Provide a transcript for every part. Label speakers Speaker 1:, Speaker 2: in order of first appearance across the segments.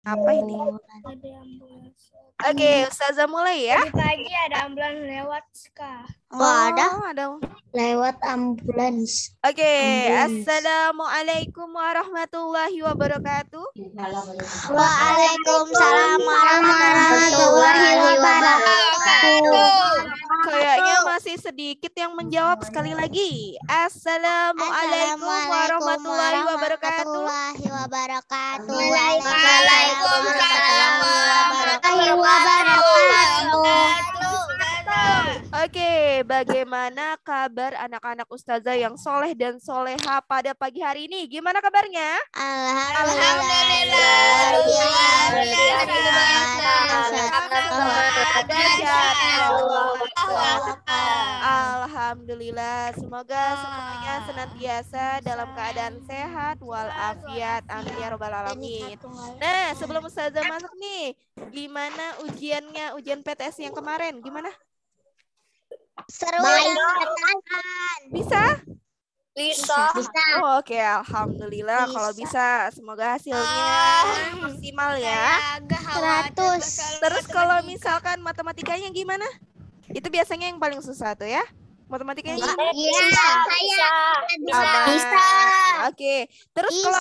Speaker 1: Apa ini?
Speaker 2: Ada ambulans.
Speaker 1: Oke, Ustazah mulai ya.
Speaker 2: Tadi pagi ada ambulans lewat, Kak.
Speaker 1: Ada.
Speaker 3: Lewat ambulans.
Speaker 1: Oke,
Speaker 3: Ambulans.
Speaker 1: Assalamualaikum warahmatullahi wabarakatuh.
Speaker 3: Waalaikumsalam warahmatullahi wabarakatuh.
Speaker 1: Kayaknya masih sedikit yang menjawab sekali lagi. Assalamualaikum warahmatullahi wabarakatuh.
Speaker 3: Waalaikumsalam warahmatullahi wabarakatuh.
Speaker 1: Oke, bagaimana kabar anak-anak ustazah yang soleh dan soleha pada pagi hari ini? Gimana kabarnya? Alhamdulillah. Semoga semuanya senantiasa dalam keadaan sehat walafiat. Amin ya robbal alamin. Nah, sebelum ustazah masuk nih, gimana ujiannya, ujian PTS yang kemarin? Gimana?
Speaker 3: Seru.
Speaker 1: Bisa?
Speaker 2: Bisa.
Speaker 1: Oh, oke, alhamdulillah kalau bisa. Semoga hasilnya maksimal ya.
Speaker 3: 100.
Speaker 1: Terus kalau misalkan matematikanya gimana? Itu biasanya yang paling susah tuh ya. Matematikanya
Speaker 3: Bisa.
Speaker 1: Oke. Terus kalau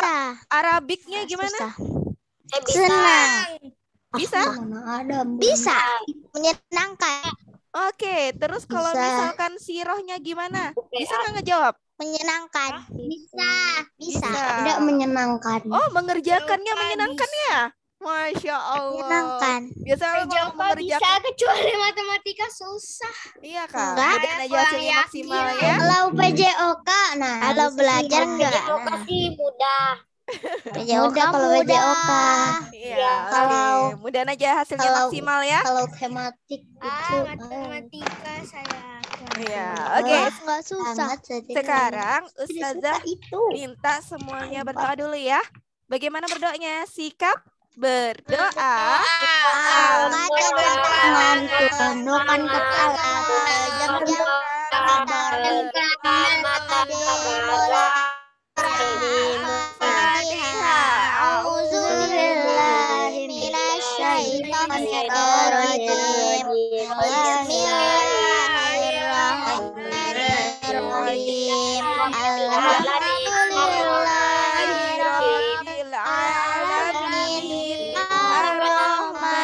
Speaker 1: Arabiknya gimana?
Speaker 3: Senang.
Speaker 1: Bisa?
Speaker 3: Bisa. Menyenangkan.
Speaker 1: Oke, terus kalau
Speaker 3: Bisa.
Speaker 1: misalkan sirohnya gimana? Bisa nggak ngejawab?
Speaker 3: Menyenangkan. Bisa.
Speaker 1: Bisa.
Speaker 3: Tidak menyenangkan.
Speaker 1: Oh, mengerjakannya menyenangkan ya? Masya Allah.
Speaker 3: Menyenangkan.
Speaker 1: Biasanya kalau mengerjakan,
Speaker 2: kecuali matematika susah.
Speaker 1: iya Kak.
Speaker 3: Enggak.
Speaker 1: Mudahan aja hasilnya maksimal ya.
Speaker 3: Kalau PJOK, nah kalau belajar enggak.
Speaker 2: Sih mudah.
Speaker 3: PJOK kalau PJOK.
Speaker 1: Iya.
Speaker 3: Kalau-
Speaker 1: Oke. Mudahan aja hasilnya
Speaker 3: kalau-
Speaker 1: maksimal ya.
Speaker 3: Kalau tematik itu
Speaker 2: Matematika saya.
Speaker 1: Iya. Oke.
Speaker 3: enggak susah.
Speaker 1: Sekarang Ustazah
Speaker 3: itu.
Speaker 1: minta semuanya berdoa dulu ya. Bagaimana berdoanya? Sikap berdoa.
Speaker 3: Tangan, tundukkan kepala,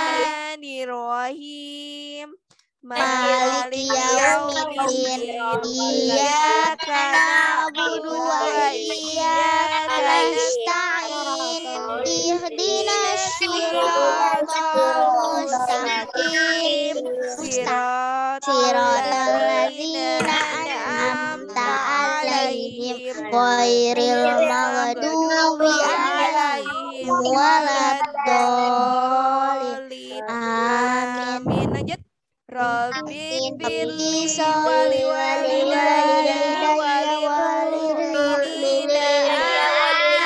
Speaker 1: Bismillahirrahmanirrahim.
Speaker 3: Maliki yaumiddin. Iyyaka na'budu wa iyyaka nasta'in. Ihdinas siratal mustaqim. Siratal ladzina an'amta 'alaihim ghairil maghdubi 'alaihim waladdallin. Amin.
Speaker 1: Lanjut. Rabbi
Speaker 3: Birli
Speaker 1: birli
Speaker 3: wali
Speaker 1: walidayya walilmu'minina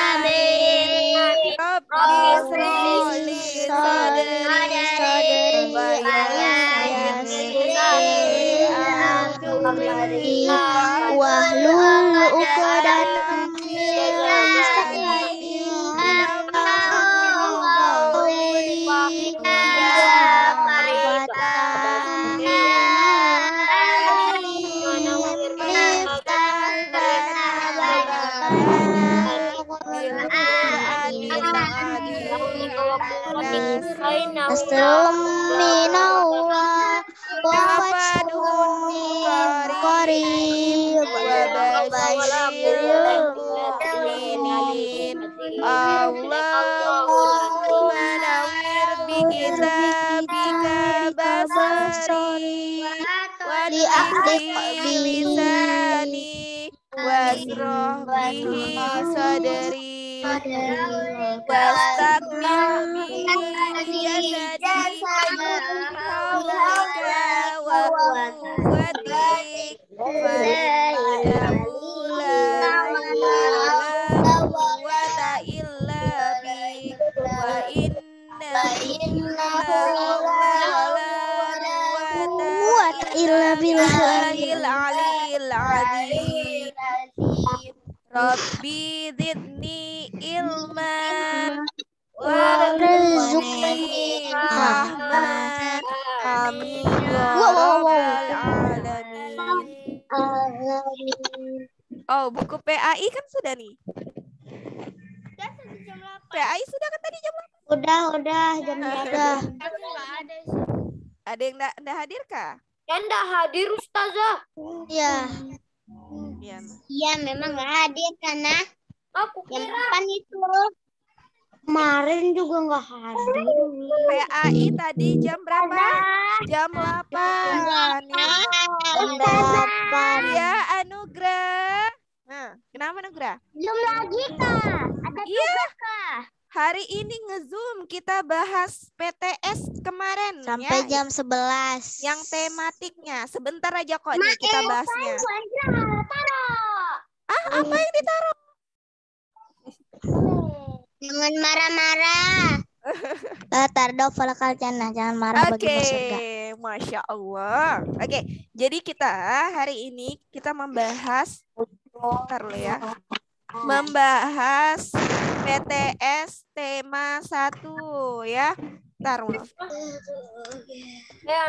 Speaker 1: amin. Rabbi shrahli sadri wa yassir amri
Speaker 3: wahlul 'uqdatam min lisani yafqahu qawli. Assalum minallah wa fathun qarib wa basyiril mu'minin.
Speaker 1: Allahumma nawwir bi kitabika basari wa tu'ti lisani wasrah bihi sadri wastakmil bihi jasadi hawlika wa quwwatik fa innahu la quwwata illa bik wa inna quwwata illa billahil aliyil azim. Rabbi zidni ilma warzuqni buku PAI kan sudah nih. PAI sudah kan tadi jam 8?
Speaker 3: Udah jamnya udah.
Speaker 1: Ada yang enggak hadir kah?
Speaker 2: Yang enggak hadir Ustazah.
Speaker 3: Iya.
Speaker 1: Iya.
Speaker 3: Iya, memang nggak hadir karena
Speaker 2: Aku
Speaker 3: yang
Speaker 2: kira.
Speaker 3: depan itu. Kemarin juga nggak hadir.
Speaker 1: PAI tadi jam berapa? Jam 8 kan ya.
Speaker 3: Jam 8.
Speaker 1: Iya, Anugrah. Nah, kenapa Anugrah?
Speaker 3: Belum lagi kak. Ada
Speaker 1: Iya.
Speaker 3: kak.
Speaker 1: Hari ini nge-Zoom kita bahas PTS kemarin
Speaker 3: Sampai
Speaker 1: ya.
Speaker 3: jam 11.
Speaker 1: Yang tematiknya. Sebentar aja kok nih kita bahasnya. Ah, apa yang ditaruh?
Speaker 3: Jangan marah-marah. Tardo falakal jannah, jangan marah bagi
Speaker 1: Oke,
Speaker 3: surga.
Speaker 1: Masya Allah. Oke, jadi kita hari ini kita membahas, ntar dulu ya, membahas PTS tema 1 ya. Ntar dulu.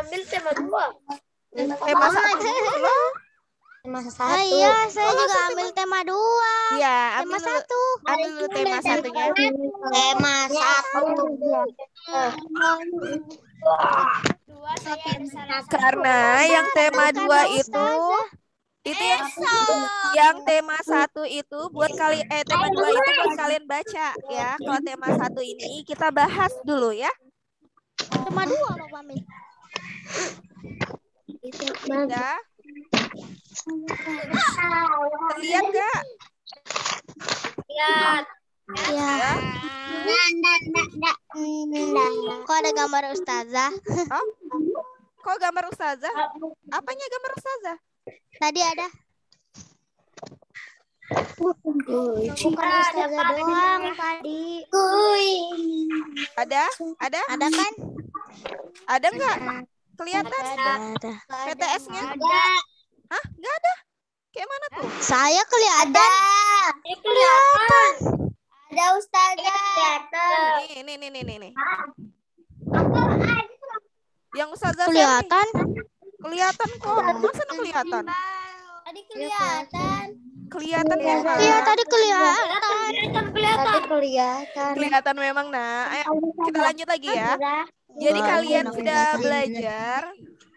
Speaker 2: Ambil tema 2.
Speaker 1: Tema 1 dulu loh.
Speaker 3: Tema 1. Ah, iya, saya juga ambil tema 2.
Speaker 1: Iya,
Speaker 3: Tema
Speaker 1: ambil dulu,
Speaker 3: 1.
Speaker 1: ambil dulu tema 1-nya.
Speaker 3: Tema 1.
Speaker 1: Karena yang tema 2 itu yang tema 1 itu buat tema 2 itu buat kalian baca ya. Kalau tema 1 ini kita bahas dulu ya.
Speaker 3: Tema 2 Pak Pamit.
Speaker 1: Udah. Terlihat gak?
Speaker 2: Lihat.
Speaker 3: Ya. Kok ada gambar ustazah?
Speaker 1: Oh? Kok gambar ustazah? Apanya gambar ustazah?
Speaker 3: Tadi ada. Bukan ustazah doang tadi.
Speaker 1: Ada? Ada?
Speaker 3: Ada kan?
Speaker 1: Ada nggak? Kelihatan?
Speaker 3: Ada.
Speaker 1: PTS-nya?
Speaker 2: Ada.
Speaker 1: Hah? Nggak ada? Kayak mana tuh?
Speaker 3: Saya kelihatan.
Speaker 2: Ini kelihatan. Ada Ustazah. Kelihatan.
Speaker 1: Nih. Yang ustazah
Speaker 3: Kelihatan.
Speaker 1: kelihatan kok. Masa nggak kelihatan?
Speaker 2: Tadi kelihatan.
Speaker 1: Kelihatan ya?
Speaker 3: Iya, tadi kelihatan.
Speaker 2: Kelihatan.
Speaker 1: Kelihatan memang. Nah, ayo kita lanjut lagi ya. Jadi kalian sudah belajar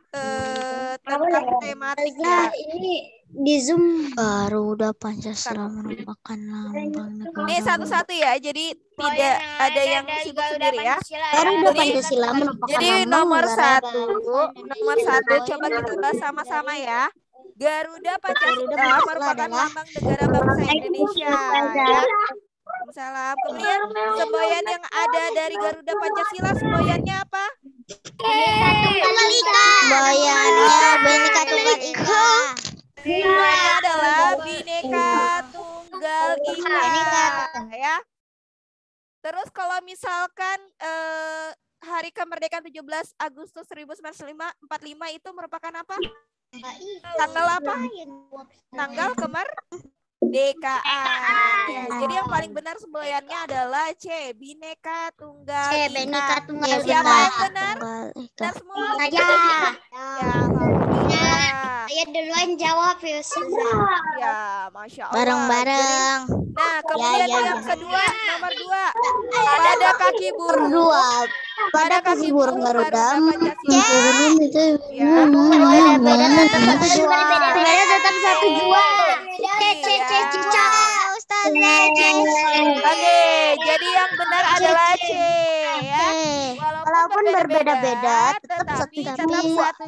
Speaker 1: tentang tematik ya.
Speaker 2: Ini di Zoom.
Speaker 3: Garuda Pancasila merupakan lambang negara.
Speaker 1: Ini satu-satu ya. Jadi tidak ada yang sibuk sendiri ya.
Speaker 3: Garuda Pancasila merupakan
Speaker 1: Jadi
Speaker 3: lambang
Speaker 1: nomor
Speaker 3: negara.
Speaker 1: satu coba kita bahas sama-sama ya. Garuda Pancasila merupakan lambang negara bangsa Indonesia ya. Salam. Kemudian semboyan yang ada dari Garuda Pancasila, semboyannya apa?
Speaker 3: Semboyannya Bhinneka Tunggal Ika.
Speaker 1: Semboyannya adalah Bhinneka Tunggal Ika ya. Terus kalau misalkan hari kemerdekaan 17 Agustus 1945 itu merupakan apa? Tanggal apa? Tanggal kemerdekaan. Ya, jadi yang paling benar semboyannya adalah C. Bhinneka Tunggal Ika.
Speaker 3: Bhinneka Tunggal Ika.
Speaker 1: Siapa yang benar? Benar semua.
Speaker 3: Saya.
Speaker 1: Ya, alhamdulillah.
Speaker 3: Saya duluan jawab ya.
Speaker 1: Ya, Masya Allah.
Speaker 3: Bareng-bareng.
Speaker 1: Nah, kemudian
Speaker 3: Ya.
Speaker 1: yang kedua, nomor 2. Pada kaki burung.
Speaker 3: Pada kaki burung Garuda.
Speaker 1: Pancasila. Ya.
Speaker 3: Sebenarnya tetap 1 jua.
Speaker 1: Oke, jadi yang benar adalah C ya.
Speaker 3: Walaupun berbeda-beda,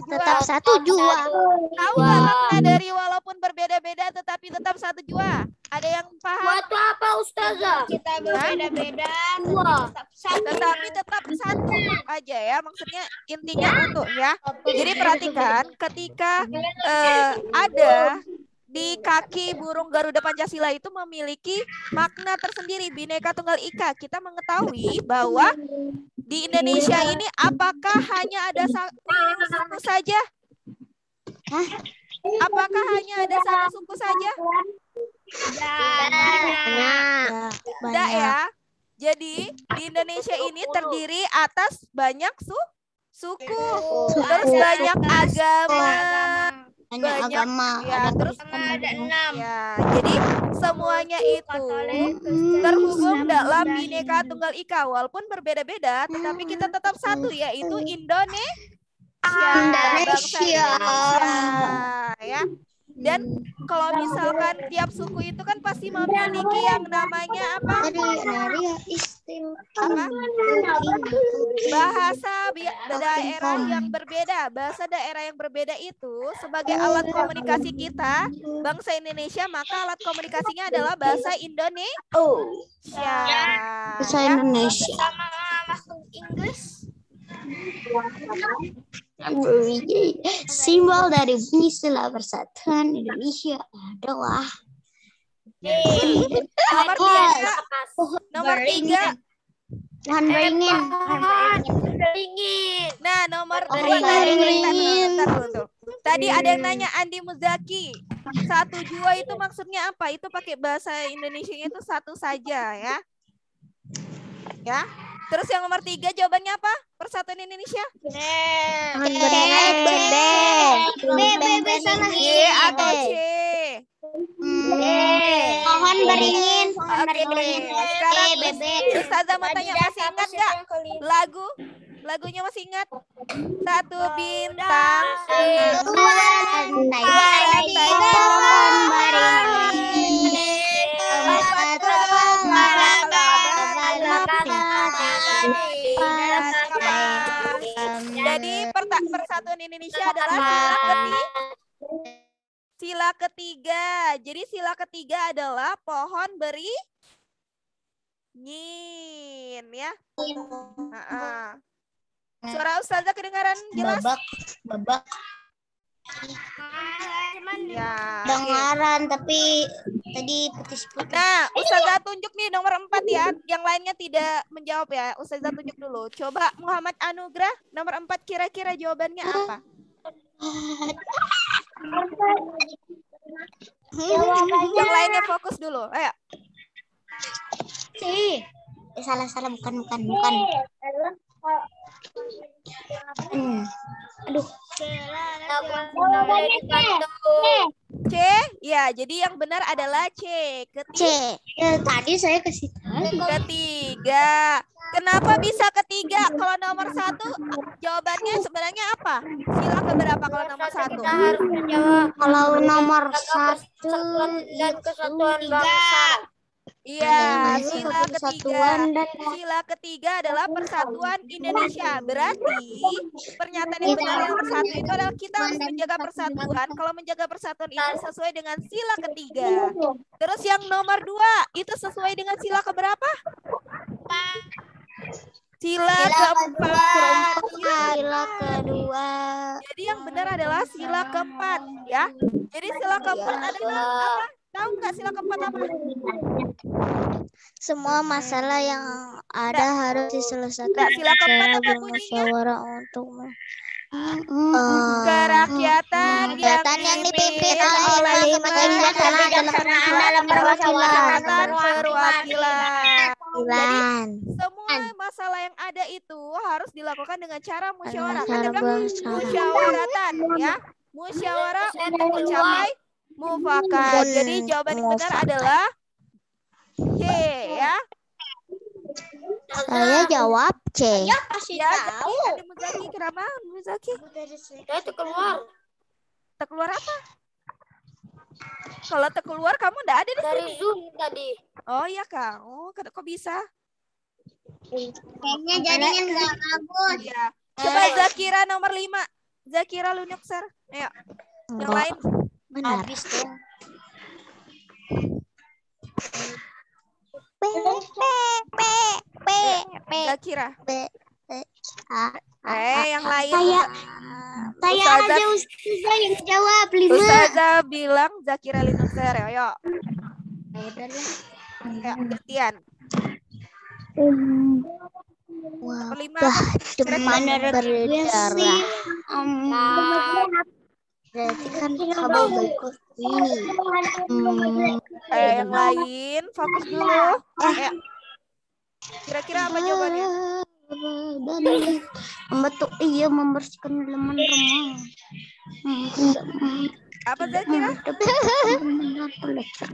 Speaker 3: tetap satu jua.
Speaker 1: Tahu nggak makna dari walaupun berbeda-beda tetapi tetap 1 jua? Ada yang paham?
Speaker 2: Buat apa Ustazah?
Speaker 3: Kita
Speaker 2: berbeda-beda.
Speaker 1: Tetapi tetap 1 aja ya. Maksudnya intinya utuh ya. Jadi perhatikan ketika ada di kaki burung Garuda Pancasila itu memiliki makna tersendiri, Bhinneka Tunggal Ika. Kita mengetahui bahwa di Indonesia ini apakah hanya ada satu suku saja? Apakah hanya ada satu suku saja? Tidak ya. Jadi di Indonesia ini terdiri atas banyak suku, terus banyak agama. banyak
Speaker 3: agama,
Speaker 1: ya,
Speaker 3: ada
Speaker 1: terus
Speaker 3: Kristen, ada 6.
Speaker 1: ya, jadi semuanya itu terhubung dalam Bhinneka Tunggal Ika, walaupun berbeda-beda, tetapi kita tetap satu, yaitu Indonesia, bangsa Indonesia, ya. Dan kalau misalkan tiap suku itu kan pasti memiliki yang namanya apa? Apa? Bahasa daerah yang berbeda. Bahasa daerah yang berbeda itu sebagai alat komunikasi kita, bangsa Indonesia, maka alat komunikasinya adalah bahasa Indonesia.
Speaker 3: Bahasa Indonesia.
Speaker 2: Sama masuk Inggris.
Speaker 3: Simbol dari Istilah Persatuan Indonesia adalah
Speaker 1: nomor tiga.
Speaker 3: Pohon beringin.
Speaker 1: Nah, nomor
Speaker 3: Pohon
Speaker 1: 2
Speaker 3: beringin.
Speaker 1: Tadi ada yang nanya Andi Muzaki. 1 jua itu maksudnya apa? Itu pakai bahasa Indonesianya itu satu saja, ya. Ya. Terus yang nomor 3 jawabannya apa? Persatuan Indonesia?
Speaker 3: Pohon beringin.
Speaker 1: G atau C?
Speaker 3: Pohon beringin.
Speaker 1: Sekarang Ustazah mau tanya, masih ingat nggak lagunya masih ingat? 1 bintang, Jadi Persatuan Indonesia adalah sila ketiga. Jadi sila ketiga adalah pohon beringin, ya. Suara Ustazah kedengaran jelas?
Speaker 3: Babak.
Speaker 1: Ya.
Speaker 3: Dengaran tapi tadi putus-putus.
Speaker 1: Nah, Ustazah tunjuk nih nomor 4 ya. Yang lainnya tidak menjawab ya. Ustazah tunjuk dulu. Coba Muhammad Anugrah nomor 4 kira-kira jawabannya apa? Yang lainnya fokus dulu. Ayo.
Speaker 3: Salah bukan. Aduh.
Speaker 1: C, ya. Jadi yang benar adalah C.
Speaker 3: Tadi saya kasih
Speaker 1: Ketiga. Kenapa bisa ketiga? Kalau nomor 1 jawabannya sebenarnya apa? Sila keberapa kalau nomor 1?
Speaker 3: Kalau nomor 1
Speaker 2: dan kesatuan bangsa.
Speaker 1: Iya, sila ketiga adalah persatuan Indonesia. Berarti pernyataan yang benar yang nomor 1 itu adalah kita harus menjaga persatuan. Kalau menjaga persatuan itu sesuai dengan sila ketiga. Terus yang nomor 2 itu sesuai dengan sila keberapa? Sila keempat.
Speaker 3: Sila kedua.
Speaker 1: Jadi yang benar adalah sila keempat, ya. Jadi sila keempat adalah apa? Tahu nggak sila keempat apa?
Speaker 3: Semua masalah yang ada harus diselesaikan
Speaker 1: Sila keempat
Speaker 3: secara
Speaker 1: apa
Speaker 3: bermusyawarah untuk
Speaker 1: kerakyatan yang dipimpin oleh
Speaker 3: kebijaksanaan dalam perwakilan.
Speaker 1: Jadi semua masalah yang ada itu harus dilakukan dengan cara musyawarah. Musyawaratan, ya. Musyawarah untuk mencapai mufakat. Jadi jawaban yang benar adalah C, ya.
Speaker 3: Saya jawab C.
Speaker 1: Ya, Andi Muzaki, kenapa Muzaki?
Speaker 2: Saya keluar.
Speaker 1: Terkeluar apa? Kalau terkeluar kamu enggak ada di
Speaker 2: Dari
Speaker 1: sini.
Speaker 2: Zoom tadi.
Speaker 1: Oh iya, Kak. Oh, kok bisa?
Speaker 3: Kayaknya jaringan nggak bagus.
Speaker 1: Ya. Coba Zakira nomor 5. Zakira Lunuxer. Ayo. Yang lain.
Speaker 3: Benar.
Speaker 1: Zakira. Yang lain.
Speaker 3: Saya aja Ustazah yang jawab 5.
Speaker 1: Ustazah bilang Zakira Lunuxer. Ayo. Ayo, gantian.
Speaker 3: Wah,
Speaker 1: Demam
Speaker 3: berdarah. Berarti kan kamu berikut ini.
Speaker 1: Yang lain fokus dulu. Kira-kira apa jawabannya?
Speaker 3: Membentuk, iya, membersihkan elemen remah.
Speaker 1: Apa Zakira?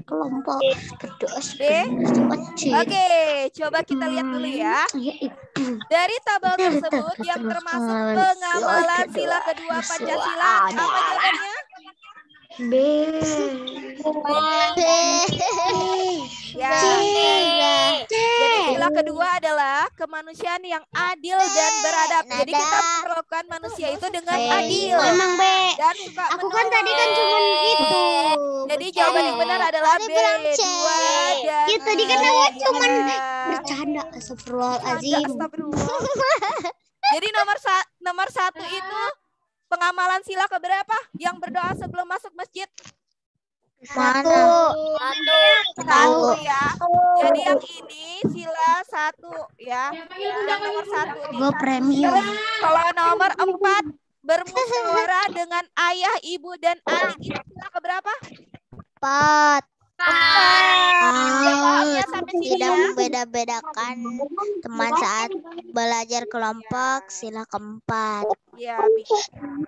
Speaker 3: Kelompok berdoa
Speaker 1: B. Oke, coba kita lihat dulu ya. Dari tabel tersebut yang termasuk pengamalan sila kedua Pancasila, apa jawabannya?
Speaker 3: B.
Speaker 1: Ya. Jadi sila kedua adalah kemanusiaan yang adil dan beradab. Jadi kita memperlakukan manusia itu dengan adil.
Speaker 3: Emang B.
Speaker 1: Dan suka
Speaker 3: Aku kan tadi kan cuma itu.
Speaker 1: Jadi jawaban yang benar adalah B. 2 dan
Speaker 3: Ya tadi kan aku cuma
Speaker 1: tiga.
Speaker 3: bercanda. Astagfirullahaladzim.
Speaker 1: Astagfirullah. Jadi nomor 1 itu pengamalan sila keberapa? Yang berdoa sebelum masuk masjid?
Speaker 3: Satu
Speaker 1: Ya. Jadi yang ini sila 1 ya. Yang nomor 1 nih.
Speaker 3: Gue premium.
Speaker 1: Terus kalau nomor 4 bermusyawarah dengan ayah, ibu dan adik itu sila keberapa?
Speaker 3: 4.
Speaker 1: Pahamnya sampai sini
Speaker 3: Tidak
Speaker 1: ya.
Speaker 3: membeda-bedakan teman saat belajar kelompok sila keempat.
Speaker 1: Ya,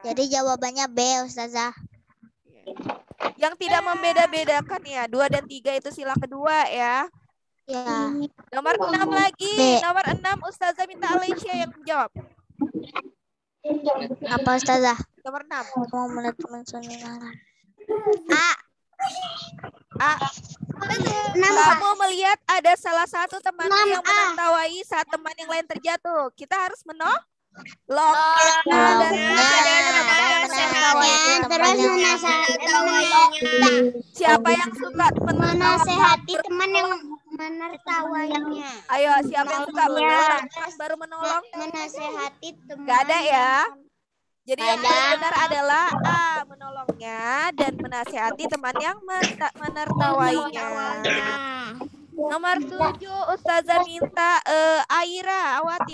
Speaker 3: Jadi jawabannya B, Ustazah.
Speaker 1: yang tidak membeda-bedakan ya. 2 dan 3 itu sila kedua ya.
Speaker 3: Ya.
Speaker 1: Nomor 6 lagi.
Speaker 3: B.
Speaker 1: Nomor 6 Ustazah minta Alicia yang menjawab.
Speaker 3: Apa Ustazah?
Speaker 1: Nomor 6.
Speaker 3: Mau melihat teman saudara.
Speaker 1: Kamu melihat ada salah satu teman yang menertawai saat teman yang lain terjatuh. Kita harus menolongnya dan siapa yang suka
Speaker 3: menasehati teman yang menertawainya.
Speaker 1: Ayo, siapa yang suka menolong baru menolong?
Speaker 3: Menasehati teman.
Speaker 1: Gak ada ya. Jadi yang benar adalah A, menolongnya dan menasehati teman yang menertawainya. Nomor 7 Ustazah minta Aira Awati.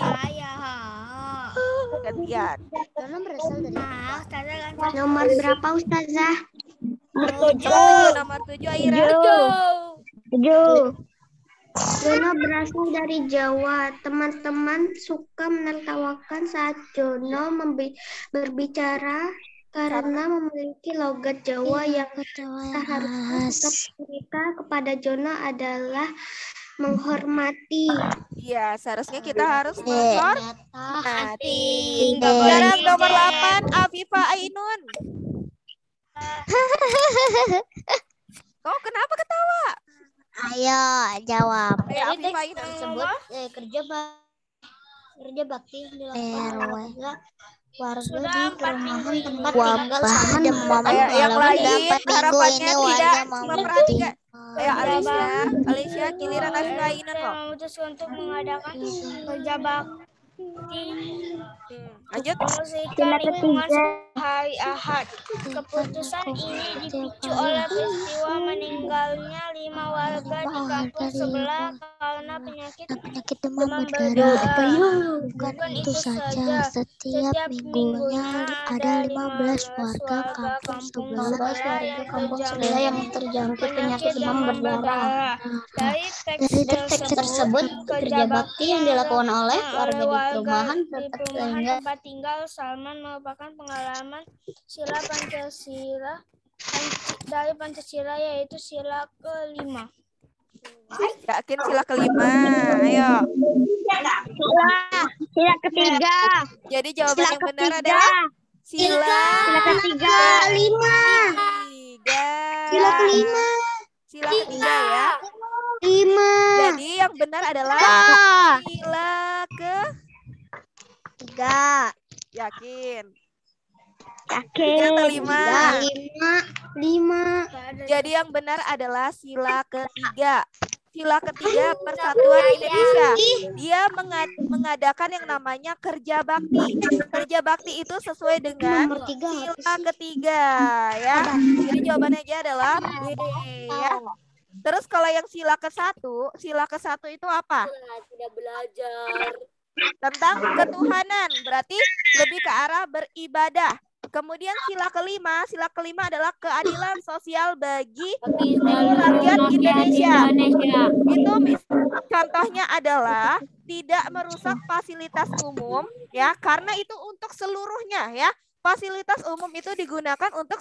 Speaker 1: Gantian.
Speaker 3: Nomor berapa Ustazah?
Speaker 1: Nomor 7 Aira.
Speaker 3: 7. Jono berasal dari Jawa. Teman-teman suka menertawakan saat Jono berbicara karena memiliki logat Jawa yang seharusnya sikap kita kepada Jono adalah menghormati.
Speaker 1: Iya, seharusnya kita harus menghormati.
Speaker 3: Tidak.
Speaker 1: Sekarang nomor 8 Afifah Ainun. Kau kenapa ketawa?
Speaker 3: Ayo jawab.
Speaker 1: Ayo Afifah Ainun.
Speaker 3: Tersebut kerja bakti yang dilakukan warga di perumahan tempat tinggal sama demam
Speaker 1: yang lain harapannya tidak
Speaker 3: memperhatikan.
Speaker 1: Ayo Alicia giliran Afifah Ainun loh.
Speaker 2: Memutuskan untuk mengadakan kerja bakti
Speaker 1: Lanjut.
Speaker 2: membersihkan lingkungan hari Ahad. Keputusan ini dipicu oleh peristiwa meninggalnya 5 warga di kampung sebelah karena penyakit demam berdarah.
Speaker 3: Bukan itu saja, setiap minggunya ada 15 warga kampung sebelah yang terjangkit penyakit demam berdarah.
Speaker 2: Dari
Speaker 3: Dari teks tersebut, kerja bakti yang dilakukan oleh warga di perumahan
Speaker 2: tempat tinggal Salman merupakan pengalaman sila Pancasila dari Pancasila, yaitu sila kelima.
Speaker 1: Yakin sila kelima? Ayo.
Speaker 3: Sila ketiga.
Speaker 1: Jadi jawaban yang benar adalah sila
Speaker 3: ketiga. Sila kelima.
Speaker 1: Sila ketiga ya.
Speaker 3: 5.
Speaker 1: Jadi yang benar adalah sila
Speaker 3: Tiga.
Speaker 1: yakin.
Speaker 3: Yakin.
Speaker 1: Kelima.
Speaker 3: 5.
Speaker 1: Jadi yang benar adalah sila ketiga. Sila ketiga Persatuan Indonesia. Dia mengadakan yang namanya kerja bakti. Kerja bakti itu sesuai dengan sila ketiga ya. Jadi jawabannya aja adalah B ya. Terus kalau yang sila ke-1 itu apa?
Speaker 2: Tidak belajar.
Speaker 1: Tentang ketuhanan, berarti lebih ke arah beribadah. Kemudian sila kelima adalah keadilan sosial bagi seluruh rakyat Indonesia. Itu contohnya adalah tidak merusak fasilitas umum ya, karena itu untuk seluruhnya ya. Fasilitas umum itu digunakan untuk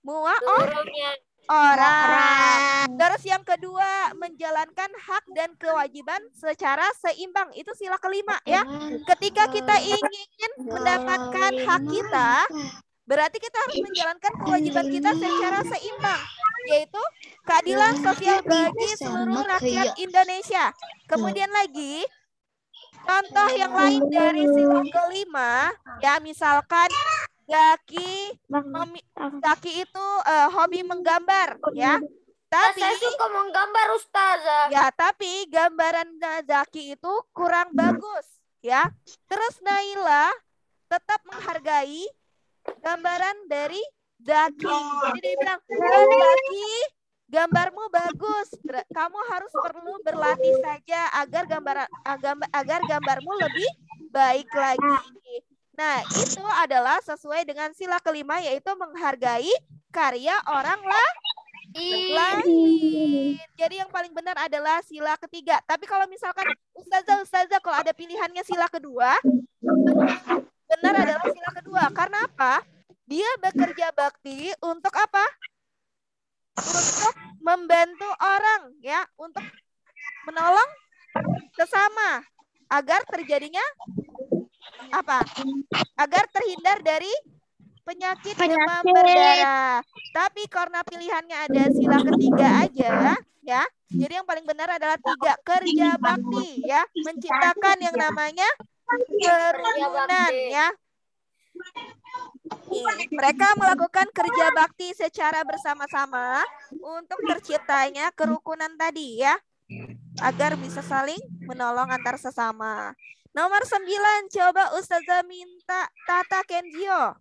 Speaker 1: Semua
Speaker 2: Seluruhnya.
Speaker 1: orang. Terus yang kedua, menjalankan hak dan kewajiban secara seimbang. Itu sila kelima ya. Ketika kita ingin mendapatkan hak kita, berarti kita harus menjalankan kewajiban kita secara seimbang, yaitu keadilan sosial bagi seluruh rakyat Indonesia. Kemudian lagi, contoh yang lain dari sila kelima, ya misalkan Zaki itu hobi menggambar, ya. Tapi
Speaker 2: Saya suka menggambar, Ustazah.
Speaker 1: ya, tapi gambaran Zaki itu kurang bagus, ya. Terus Naila tetap menghargai gambaran dari Zaki. Jadi dia bilang, Zaki, gambarmu bagus. Kamu harus perlu berlatih saja agar gambarmu lebih baik lagi. Nah, itu adalah sesuai dengan sila kelima, yaitu menghargai karya orang lain. Jadi yang paling benar adalah sila ketiga. Tapi kalau misalkan Ustazah, kalau ada pilihannya sila kedua, benar adalah sila kedua. Karena apa? Dia bekerja bakti untuk apa? Untuk membantu orang, ya, untuk menolong sesama agar terjadinya apa? Agar terhindar dari penyakit demam berdarah. Tapi karena pilihannya ada sila ketiga aja, ya. Jadi yang paling benar adalah 3, kerja bakti, ya, menciptakan yang namanya kerukunan, ya. Mereka melakukan kerja bakti secara bersama-sama untuk terciptanya kerukunan tadi, ya, agar bisa saling menolong antar sesama. Nomor 9, coba Ustazah minta Tata Kenzio.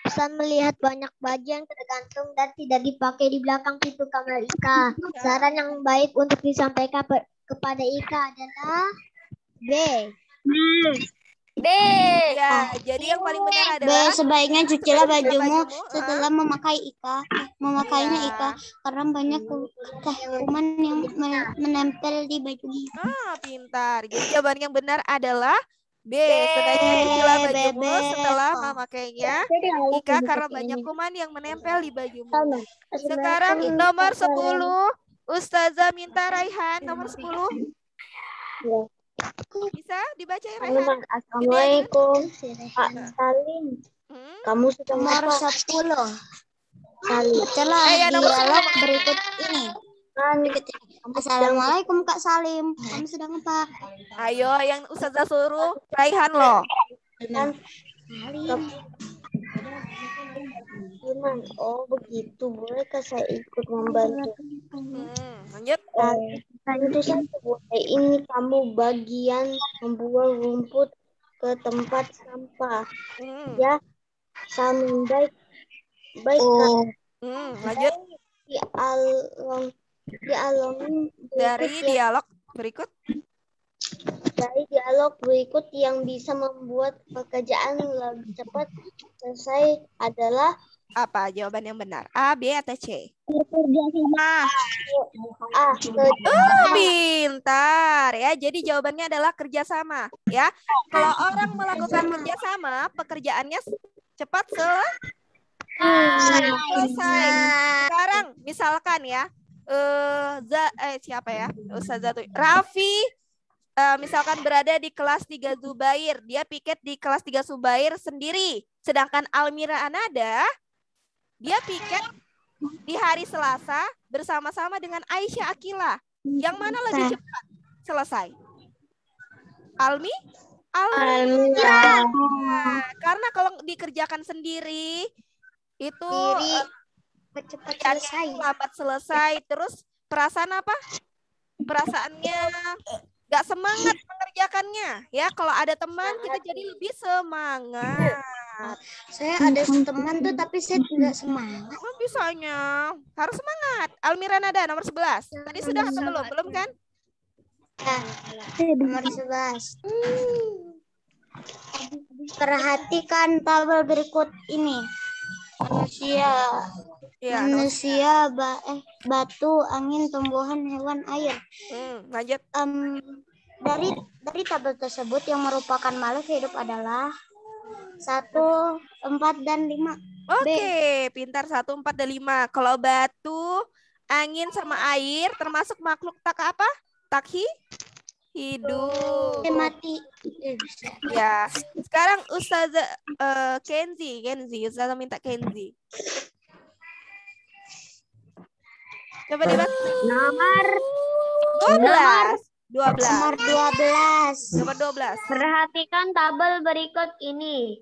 Speaker 3: Pesan melihat banyak baju yang tergantung dan tidak dipakai di belakang pintu kamar Ika. Saran yang baik untuk disampaikan kepada Ika adalah B.
Speaker 2: B.
Speaker 1: Ya, jadi yang paling benar
Speaker 4: B.
Speaker 1: adalah
Speaker 4: Sebaiknya cucilah bajumu setelah memakainya
Speaker 1: Ya.
Speaker 4: Ika, karena banyak kuman yang menempel di bajumu.
Speaker 1: Pintar. Jadi jawaban yang benar adalah B. Sebaiknya cucilah bajumu setelah memakainya Ika, karena banyak kuman yang menempel di bajumu. Sekarang nomor 10, Ustazah minta Raihan nomor 10. Bisa dibaca ya, Raihan?
Speaker 2: Assalamualaikum, Pak Salim. Kamu sudah
Speaker 4: Nomor 10. Bacalah
Speaker 1: ya, nomor
Speaker 4: dialog berikut ini. Assalamualaikum Kak Salim. Kamu sedang apa?
Speaker 1: Ayo, yang Ustazah suruh Raihan loh.
Speaker 2: Oh begitu, bolehkah saya ikut membantu?
Speaker 1: Lanjut.
Speaker 2: Tentu saja boleh. Ini kamu bagian membuang rumput ke tempat sampah. Ya, Samin baik.
Speaker 1: Lanjut. Dari dialog berikut.
Speaker 2: Dari dialog berikut yang bisa membuat pekerjaan lebih cepat selesai adalah
Speaker 1: Apa jawaban yang benar? A, B, atau C? Pintar ya. Jadi jawabannya adalah kerjasama ya. Kalau orang melakukan kerjasama, pekerjaannya cepat selesai. Sekarang misalkan ya, siapa ya? Ustazah Raffi misalkan berada di kelas 3 Zubair, dia piket di kelas 3 Zubair sendiri. Sedangkan Almira Anada, dia piket di hari Selasa bersama-sama dengan Aisyah Akila. Yang mana lebih cepat selesai? Almira. Karena kalau dikerjakan sendiri itu lambat selesai. Terus perasaan apa? Perasaannya gak semangat mengerjakannya. Ya, kalau ada teman kita jadi lebih semangat.
Speaker 4: Saya ada teman tuh tapi saya tidak semangat.
Speaker 1: Bisanya harus semangat. Almira Nada nomor 11. Tadi sudah atau belum? Belum kan?
Speaker 4: Nomor 11. Perhatikan tabel berikut ini. Manusia, batu, angin, tumbuhan, hewan, air.
Speaker 1: Lanjut.
Speaker 4: Dari tabel tersebut yang merupakan makhluk hidup adalah 1, 4, dan 5.
Speaker 1: Oke, pintar 1, 4, dan 5. Kalau batu, angin, sama air termasuk makhluk tak apa? Tak hidup.
Speaker 4: Mati.
Speaker 1: Ya, sekarang Ustazah Kenzi, Ustazah minta Kenzi. Coba dibaca.
Speaker 4: Nomor
Speaker 1: 12.
Speaker 4: Nomor 12.
Speaker 1: Nomor 12.
Speaker 4: Perhatikan tabel berikut ini.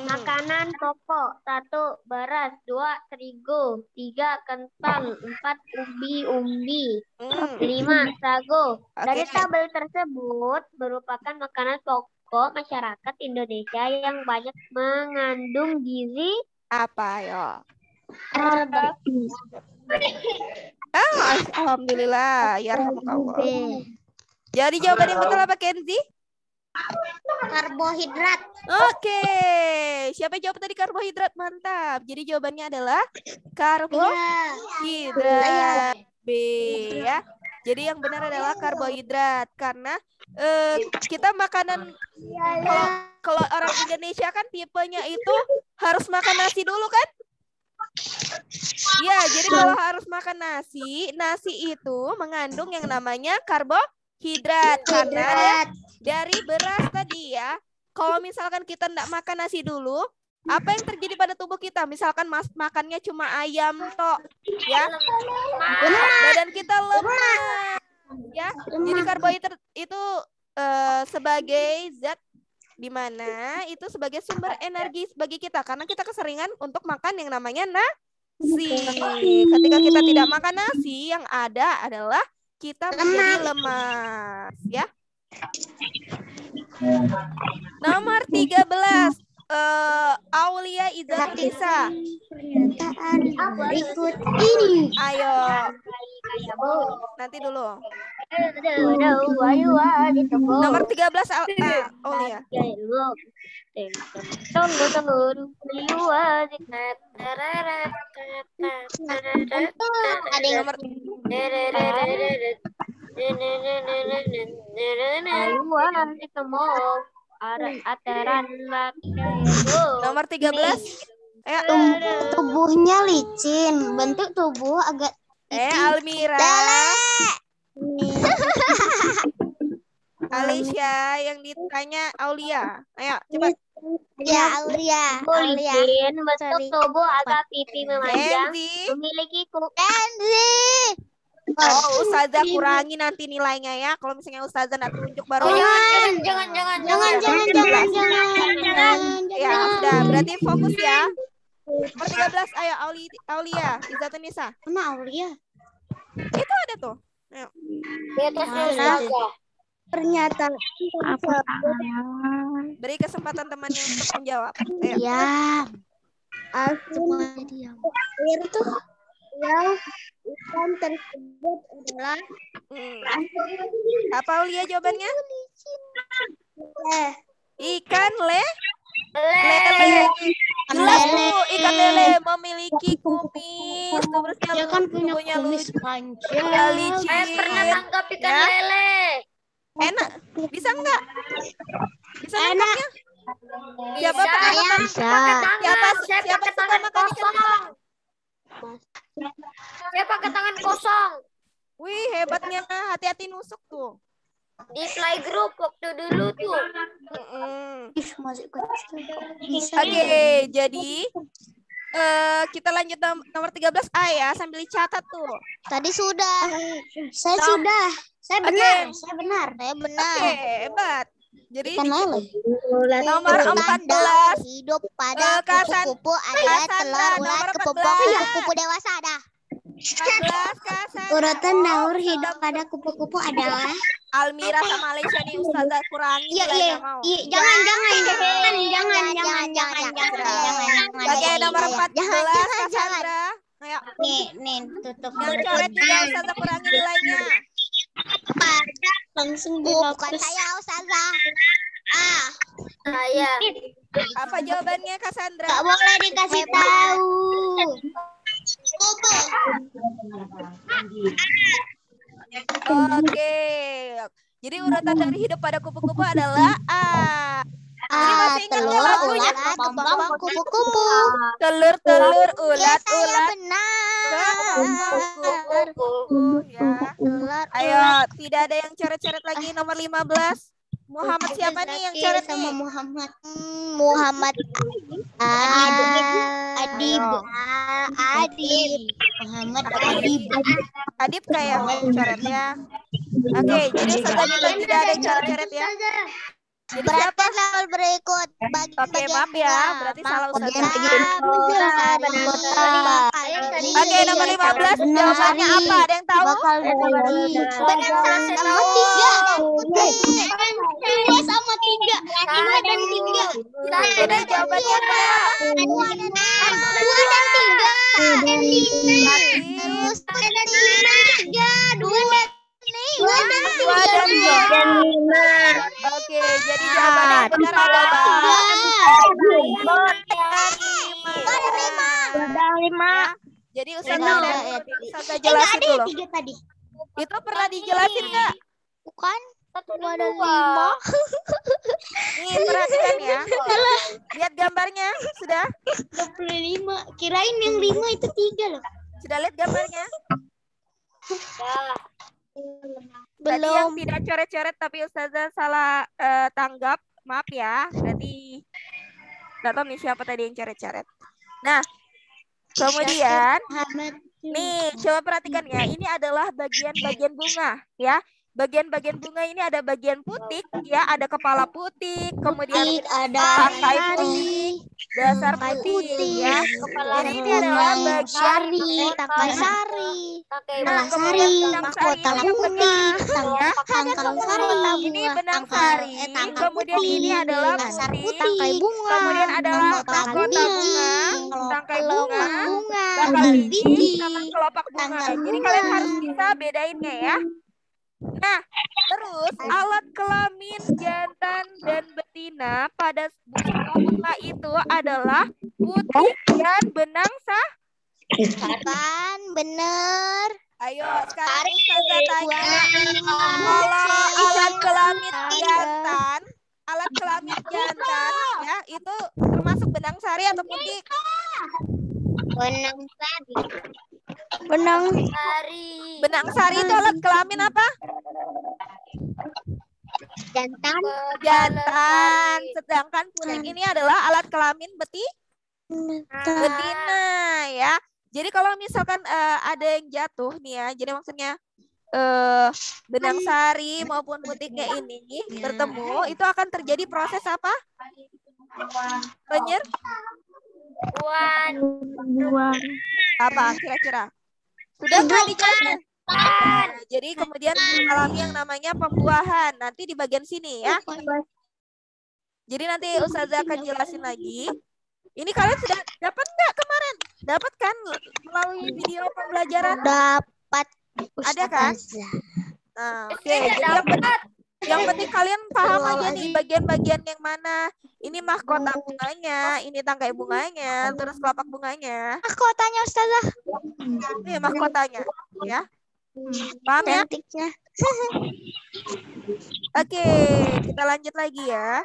Speaker 4: Makanan pokok: 1. Beras, 2. Terigu, 3. Kentang, 4. umbi, 5. sago. Dari tabel tersebut merupakan makanan pokok masyarakat Indonesia yang banyak mengandung gizi
Speaker 1: Apa yo?
Speaker 4: nabati.
Speaker 1: Alhamdulillah, ya rahmatullah. Jadi jawaban yang betul apa, Kenzi?
Speaker 4: Karbohidrat.
Speaker 1: Oke, siapa yang jawab tadi karbohidrat? Mantap. Jadi jawabannya adalah karbohidrat. B ya. Jadi yang benar adalah karbohidrat karena kita makanan kalau orang Indonesia kan tipenya itu harus makan nasi dulu kan? Ya, jadi kalau harus makan nasi itu mengandung yang namanya karbohidrat karena dari beras tadi ya. Kalau misalkan kita tidak makan nasi dulu, apa yang terjadi pada tubuh kita? Misalkan makannya cuma ayam tok, ya, badan kita lemah, ya. Jadi karbohidrat itu sebagai zat di mana itu sebagai sumber energi bagi kita karena kita keseringan untuk makan yang namanya nasi. Ketika kita tidak makan nasi, yang ada adalah kita menjadi lemas, ya. Nomor 13, Aulia Izzatisa.
Speaker 4: Berikut ini.
Speaker 1: Ayo. Nanti dulu. Nomor 13 Aulia. Nomor 13.
Speaker 4: Tubuhnya licin, bentuk tubuh agak
Speaker 1: Almira. Alicia yang ditanya Aulia. Ayo, cepat.
Speaker 3: Ya, Aulia.
Speaker 4: licin, bentuk tubuh agak pipi memanjang,
Speaker 1: Kenzi.
Speaker 4: memiliki
Speaker 3: Kenzi.
Speaker 1: Oh, Ustazah kurangi nanti nilainya ya. Kalau misalnya Ustazah nggak tunjuk baru.
Speaker 4: jangan.
Speaker 1: Ya, sudah. Berarti fokus ya. Nomor 13, ayo Aulia, Izzatunisa.
Speaker 4: Mana Aulia?
Speaker 1: Itu ada tuh. Ayo.
Speaker 3: Pernyataan.
Speaker 1: Beri kesempatan temannya untuk menjawab. Ayo.
Speaker 3: Ya. Air tuh yang ikan tersebut adalah
Speaker 1: Apa Aulia jawabannya? Ikan lele. Jelas tuh, ikan lele memiliki kumis. Terusnya
Speaker 4: Dia kan punya
Speaker 1: tubuhnya
Speaker 4: kumis
Speaker 1: lucu.
Speaker 4: panjang.
Speaker 1: Licin.
Speaker 4: Tangkap ikan
Speaker 1: Ya.
Speaker 4: lele.
Speaker 1: Enak. Bisa enggak? Bisa nangkapnya? Siapa pernah makan? Siapa suka makan ikan lele?
Speaker 4: Saya pakai tangan kosong.
Speaker 1: Wih, hebatnya. Hati-hati nusuk tuh.
Speaker 4: Di playgroup waktu dulu tuh.
Speaker 1: Oke, jadi kita lanjut nomor 13A ya, sambil dicatat tuh.
Speaker 3: tadi sudah.
Speaker 4: Saya
Speaker 1: Nom-
Speaker 4: sudah. Saya
Speaker 1: Oke.
Speaker 4: benar. Saya benar.
Speaker 3: Saya benar.
Speaker 1: Oke, hebat. Jadi
Speaker 4: Ikan lele.
Speaker 1: nomor
Speaker 3: Tanda
Speaker 1: 14.
Speaker 3: hidup pada
Speaker 1: Kasan-
Speaker 3: kupu-kupu adalah
Speaker 1: Cassandra,
Speaker 3: telur ulat
Speaker 1: nomor
Speaker 3: kepopong
Speaker 1: 14.
Speaker 3: kupu-kupu dewasa ada.
Speaker 1: 14 Kasan.
Speaker 4: Urutan daur hidup pada kupu-kupu adalah
Speaker 1: Almira sama Alicia nih Ustazah kurangi nilainya mau.
Speaker 4: jangan.
Speaker 1: Oke, nomor 14 Cassandra. Ayo,
Speaker 4: Nih tutup.
Speaker 1: yang coret juga Ustazah kurangi nilainya.
Speaker 4: Langsung
Speaker 3: Bukan saya Ustazah.
Speaker 4: Saya.
Speaker 1: Apa jawabannya Cassandra?
Speaker 4: Gak boleh dikasih tahu.
Speaker 1: Oke. Jadi urutan dari hidup pada kupu-kupu adalah A. Jadi masih ingat nggak
Speaker 3: telur,
Speaker 1: lagunya?
Speaker 3: ulat, kepompong, kupu-kupu.
Speaker 1: Telur,
Speaker 3: Ya, saya
Speaker 1: ulat,
Speaker 3: benar.
Speaker 1: kupu-kupu ya.
Speaker 3: Telur,
Speaker 1: Ayo, tidak ada yang coret-coret lagi nomor 15. Muhammad siapa nih yang coret
Speaker 2: sama
Speaker 1: nih?
Speaker 2: Muhammad.
Speaker 3: Muhammad
Speaker 2: Adib.
Speaker 3: Adib.
Speaker 2: Muhammad
Speaker 1: Adib. Adib kayak coret ya. Oke, jadi Ustazah minta tidak ada yang coret-coret ya. Jadi siapa?
Speaker 3: Berarti level berikut.
Speaker 1: Oke, maaf ya, berarti salah Ustazah. Oke, nomor 15 jawabannya apa? Ada yang tahu?
Speaker 3: Benang sari sama 3. 2 sama 3. 5 dan 3.
Speaker 1: Jadi jawabannya apa?
Speaker 3: 2 dan 3. Terus 2 dan 3. 2 dan
Speaker 1: 5. Oke, jadi jawabannya yang benar adalah 5. Jadi Ustazah jelasin dulu.
Speaker 2: 3 tadi.
Speaker 1: Itu pernah dijelasin nggak?
Speaker 3: Bukan. 2 dan 5.
Speaker 1: Nih, perhatikan ya. Lihat gambarnya, sudah?
Speaker 2: 25. Kirain yang 5 itu 3 loh.
Speaker 1: Sudah lihat gambarnya? Tadi
Speaker 3: Belum.
Speaker 1: yang tidak coret-coret tapi Ustazah salah tanggap. Maaf ya, berarti nggak tahu nih siapa tadi yang coret-coret. Nah, kemudian nih coba perhatikan ya, ini adalah bagian-bagian bunga ya. Bagian-bagian bunga ini ada bagian putik ya, ada kepala putik, kemudian
Speaker 2: ada
Speaker 1: tangkai putik, dasar putik ya. Jadi ini adalah bagian
Speaker 3: tangkai sari,
Speaker 1: nah, kemudian benang sari
Speaker 3: mahkota
Speaker 1: ini yang benar ya.
Speaker 3: tangkal sari,
Speaker 1: Ini benang sari, kemudian ini adalah putik,
Speaker 3: tangkai bunga,
Speaker 1: kemudian adalah mahkota bunga, tangkai bunga, bakal biji, sama kelopak bunga. Jadi kalian harus bisa bedainnya ya. Nah, terus alat kelamin jantan dan betina pada bunga itu adalah putih dan benang
Speaker 3: Kan bener.
Speaker 1: Ayo, sekarang Ustazah tanya. Kalau alat kelamin jantan ya, itu termasuk benang sari atau putih?
Speaker 3: Benang sari.
Speaker 1: Benang sari itu alat kelamin apa?
Speaker 3: Jantan.
Speaker 1: Sedangkan putih ini adalah alat kelamin betina ya. Jadi kalau misalkan ada yang jatuh nih ya, jadi maksudnya benang sari maupun putiknya ini bertemu, itu akan terjadi proses apa? Apa kira-kira? Sudah nggak dijelaskan? Nah, jadi kemudian alami yang namanya pembuahan. Nanti di bagian sini ya. Jadi nanti Ustazah akan jelasin lagi. Ini kalian sudah dapat nggak kemarin? Dapat kan melalui video pembelajaran?
Speaker 3: Dapat.
Speaker 1: Ada kan? Nah, oke. Jadi yang penting kalian paham aja nih bagian-bagian yang mana. Ini mahkota bunganya, ini tangkai bunganya, terus kelopak bunganya.
Speaker 3: Mahkotanya Ustazah.
Speaker 1: Ini mahkotanya, ya. Paham ya?
Speaker 3: Cantiknya.
Speaker 1: Oke, kita lanjut lagi ya.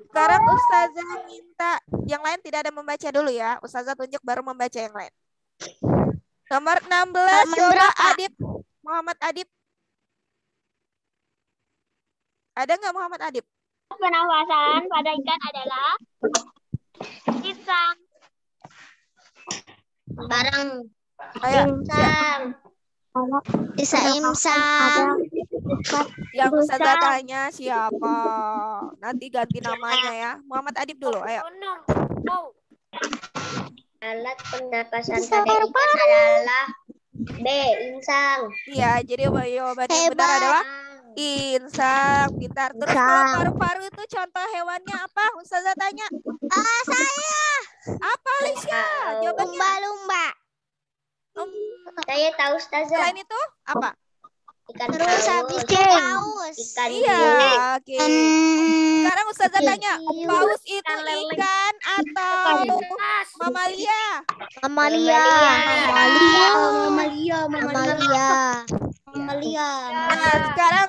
Speaker 1: Sekarang Ustazah minta yang lain tidak ada membaca dulu ya. Ustazah tunjuk baru membaca yang lain. Nomor 16 coba Adib. Muhammad Adib. Ada nggak Muhammad Adib?
Speaker 4: Penafasan pada ikan adalah pisang.
Speaker 3: Barang.
Speaker 1: Ayo.
Speaker 3: Bisa imsang.
Speaker 1: Yang Ustazah tanya siapa? Nanti ganti namanya ya. Muhammad Adib dulu, ayo.
Speaker 4: Alat pernapasan pada ikan adalah B. Insang.
Speaker 1: Iya, jadi jawaban yang benar adalah insang. Pintar. Terus kalau paru-paru itu contoh hewannya apa? Ustazah tanya.
Speaker 3: Saya.
Speaker 1: Apa Alicia? Jawabannya.
Speaker 3: Lumba-lumba.
Speaker 4: Saya tahu Ustazah.
Speaker 1: Selain itu apa?
Speaker 4: Ikan
Speaker 3: Terus habis itu paus.
Speaker 4: Ikan
Speaker 1: Iya, oke. Sekarang Ustazah tanya, paus itu ikan atau mamalia?
Speaker 3: Mamalia.
Speaker 2: Mamalia.
Speaker 3: Mamalia.
Speaker 2: Amalia.
Speaker 1: Nah, sekarang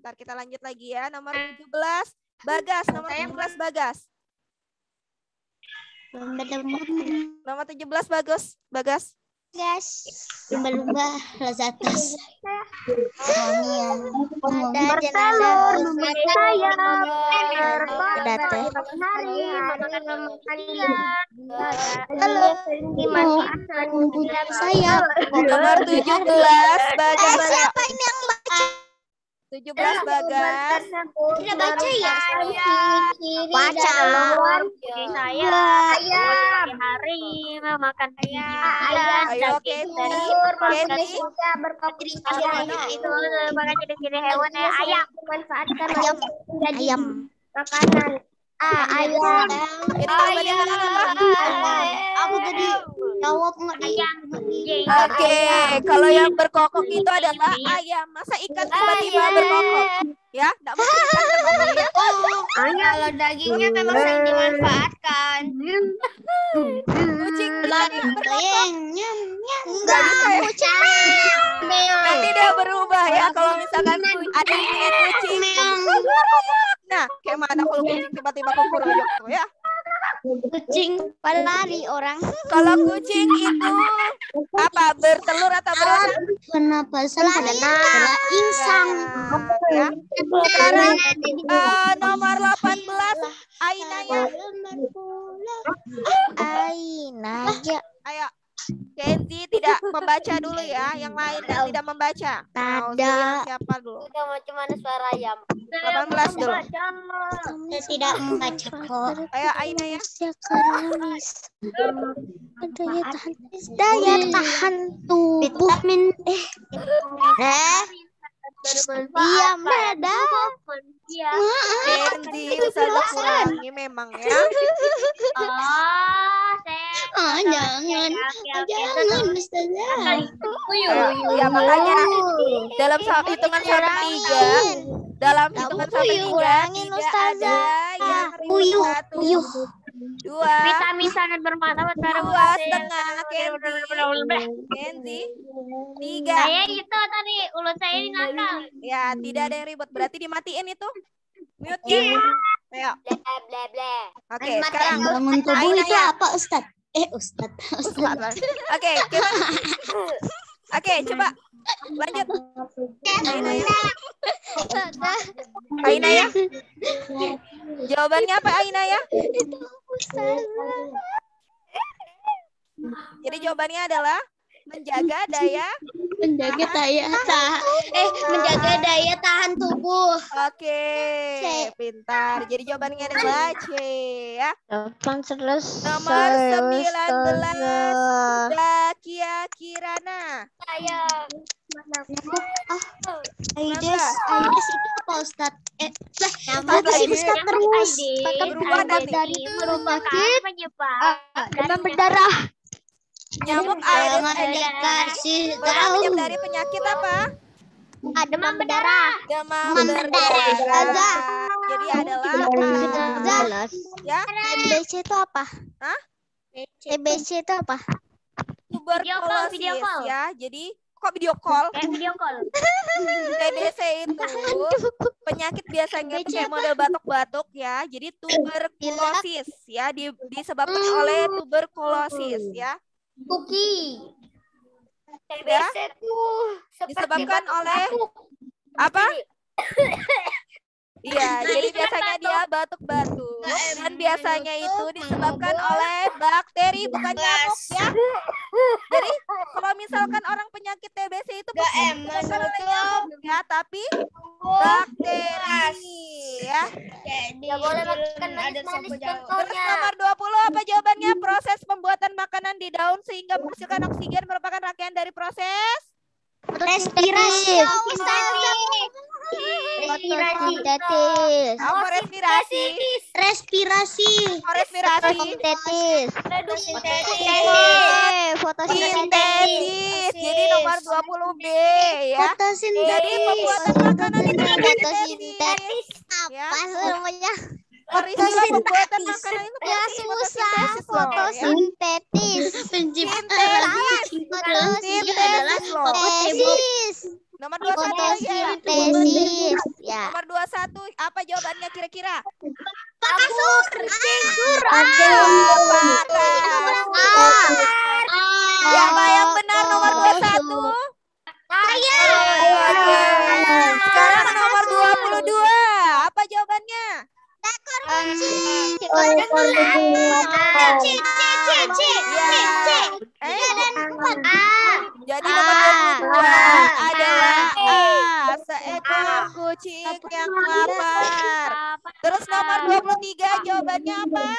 Speaker 1: ntar kita lanjut lagi ya. Nomor 17 Bagas, nomor 17 Bagas. Nomor 17 Bagas.
Speaker 2: Guys, lumba-lumba Lazatas.
Speaker 4: Bertelur, memiliki sayap,
Speaker 2: Halo. Sayap.
Speaker 1: Nomor 17 Bagas.
Speaker 2: Siapa ini yang
Speaker 1: 17 Bagas.
Speaker 2: tidak baca ya?
Speaker 4: Baca. Saya hari makan ayam.
Speaker 1: Ayo Candy.
Speaker 4: Itu makan jenis-jenis hewan ayam. Manfaatkan
Speaker 2: Ayam.
Speaker 4: makanan. Ayam.
Speaker 1: Jadi jawabannya benar apa?
Speaker 2: Aku tadi jawab nggak
Speaker 4: Ayam.
Speaker 1: Oke, kalau yang berkokok itu adalah ayam. Masa ikan tiba-tiba berkokok? Ya, enggak mungkin ikan berkokok ya.
Speaker 2: Kalau dagingnya memang sering dimanfaatkan.
Speaker 1: Kucing bisa berkokok.
Speaker 2: Enggak bisa ya.
Speaker 1: Nanti dia berubah ya kalau misalkan ada yang punya kucing. Nah, kayak mana kalau kucing tiba-tiba kukuruyuk tuh ya?
Speaker 2: Kucing pelari orang.
Speaker 1: Kalau kucing itu apa? Bertelur atau berenang?
Speaker 2: Penapasan adalah insang.
Speaker 1: Ya. Sekarang nomor 18 Ainaya.
Speaker 2: Ainaya.
Speaker 1: Ayo. Kenzi tidak membaca dulu ya, yang lain yang tidak membaca. Mau
Speaker 2: Tada.
Speaker 1: siapa dulu?
Speaker 4: Macam mana suara ayam?
Speaker 1: 18 dulu.
Speaker 2: Saya tidak membaca kok.
Speaker 1: Ayo Ainaya.
Speaker 2: Daya tahan tubuh diam dada.
Speaker 1: Kenzi bisa dikurangi memang ya.
Speaker 2: Jangan Ustazah.
Speaker 1: Ya makanya dalam hitungan sampai 3, dalam hitungan sampai 3 tidak ada yang ribut. 1, 2,
Speaker 4: Vitamin sangat bermanfaat pada
Speaker 1: 2,5 Kenzi 3.
Speaker 4: Saya itu tadi ulut saya ini nakal.
Speaker 1: Ya tidak ada yang ribut, berarti dimatiin itu mute ya. Ayo.
Speaker 4: Bla bla.
Speaker 1: Oke, sekarang
Speaker 2: Bangun tubuh itu
Speaker 1: Ainaya.
Speaker 2: apa Ustaz? Ustaz.
Speaker 1: Oke, oke, coba lanjut. Ainaya. Jawabannya apa Ainaya? Jadi jawabannya adalah menjaga daya
Speaker 2: tahan tubuh.
Speaker 1: Oke, pintar. Jadi jawabannya adalah C ya. Nomor 19 Zakia Kirana.
Speaker 4: Saya
Speaker 2: Aides itu apa Ustaz?
Speaker 1: Nyamuk
Speaker 2: si
Speaker 1: lagi.
Speaker 2: Ustaz terus.
Speaker 1: Berubah
Speaker 4: dari merupakan penyebab
Speaker 2: Demam berdarah.
Speaker 1: Nyamuk
Speaker 2: Jangan
Speaker 1: Aedes
Speaker 2: dikasih
Speaker 1: merupakan
Speaker 2: tahu.
Speaker 1: dari penyakit apa?
Speaker 4: demam berdarah.
Speaker 1: Demam
Speaker 2: berdarah.
Speaker 1: berdarah. Jadi adalah ya
Speaker 2: TBC itu apa?
Speaker 1: Hah?
Speaker 2: TBC itu apa?
Speaker 1: tuberkulosis
Speaker 4: Video call.
Speaker 1: ya. Jadi kok video call?
Speaker 4: Video call.
Speaker 1: TBC itu penyakit biasanya itu kayak model batuk-batuk ya. Jadi tuberkulosis ya disebabkan oleh tuberkulosis ya.
Speaker 4: Kuki.
Speaker 1: TBC
Speaker 4: tuh
Speaker 1: Disebabkan oleh apa? Iya, jadi biasanya dia batuk-batuk dan biasanya itu disebabkan oleh bakteri bukan nyamuk ya. Jadi kalau misalkan orang penyakit TBC itu bukan oleh nyamuk ya, tapi bakteri ya.
Speaker 4: Tidak boleh makan manis-manis
Speaker 1: Terus
Speaker 4: contohnya.
Speaker 1: nomor 20 apa jawabannya? Proses pembuatan makanan di daun sehingga menghasilkan oksigen merupakan rangkaian dari proses
Speaker 2: Respirasi.
Speaker 3: Fotosintesis.
Speaker 1: apa respirasi?
Speaker 2: Respirasi.
Speaker 1: Apa respirasi?
Speaker 3: Fotosintesis. Fotosintesis.
Speaker 1: Sintesis. Jadi nomor 20B ya.
Speaker 2: Fotosintesis.
Speaker 1: Jadi pembuatan makanan itu ada
Speaker 2: Fotosintesis.
Speaker 1: ya.
Speaker 3: Apa namanya?
Speaker 1: Peristiwa pembuatan makanan itu
Speaker 3: Ya
Speaker 1: berarti
Speaker 3: susah.
Speaker 1: fotosintesis loh, ya.
Speaker 3: Fotosintesis.
Speaker 1: Sintesis.
Speaker 2: Sintesis adalah
Speaker 1: Sintesis loh.
Speaker 3: Fotosintesis.
Speaker 1: Nomor 21 lagi ya.
Speaker 3: Fotosintesis. Ya.
Speaker 1: Nomor 21 apa jawabannya kira-kira?
Speaker 4: Kasur.
Speaker 1: Siapa yang benar nomor 21?
Speaker 4: Saya.
Speaker 1: Oke. Sekarang nomor 22. Apa jawabannya? Jadi nomor 22 adalah A, seekor kucing yang lapar. Terus nomor 23 jawabannya apa?